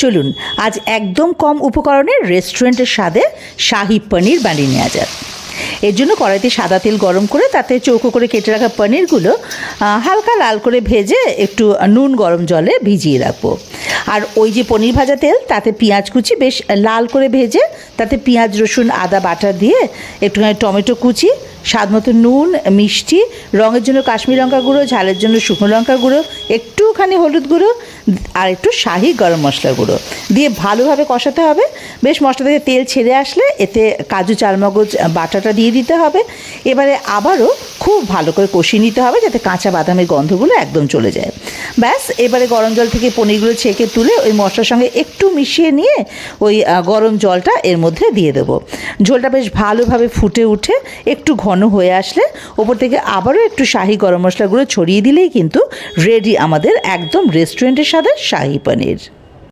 চলুন আজ একদম কম উপকরণে রেস্টুরেন্টের স্বাদে শাহি পনির বানিয়ে নেওয়া যাক। এর জন্য কড়াইতে সাদা তেল গরম করে তাতে চৌকো করে কেটে রাখা পনিরগুলো হালকা লাল করে ভেজে একটু নুন গরম জলে ভিজিয়ে রাখবো। আর ওই যে পনির ভাজা তেল তাতে পেঁয়াজ কুচি বেশ লাল করে ভেজে তাতে পেঁয়াজ রসুন আদা বাটা দিয়ে একটুখানি টমেটো কুচি, স্বাদ মতো নুন, মিষ্টি, রঙের জন্য কাশ্মীর লঙ্কা গুঁড়ো, ঝালের জন্য শুকনো লঙ্কা গুঁড়ো, একটুখানি হলুদ গুঁড়ো আর একটু শাহি গরম মশলা গুঁড়ো দিয়ে ভালোভাবে কষাতে হবে। বেশ মশলা থেকে তেল ছেড়ে আসলে এতে কাজু চালমগজ বাটাটা দিয়ে দিতে হবে। এবারে আবারও খুব ভালো করে কষিয়ে নিতে হবে যাতে কাঁচা বাদামের গন্ধগুলো একদম চলে যায়। ব্যাস, এবারে গরম জল থেকে পনিরগুলো ছেঁকে তুলে ওই মশলার সঙ্গে একটু মিশিয়ে নিয়ে ওই গরম জলটা এর মধ্যে দিয়ে দেবো। ঝোলটা বেশ ভালোভাবে ফুটে উঠে একটু ঘন হয়ে আসলে ওপর থেকে আবারও একটু শাহি গরম মশলা গুঁড়ো ছড়িয়ে দিলেই কিন্তু রেডি আমাদের একদম রেস্টুরেন্টের স্বাদের শাহি পনির।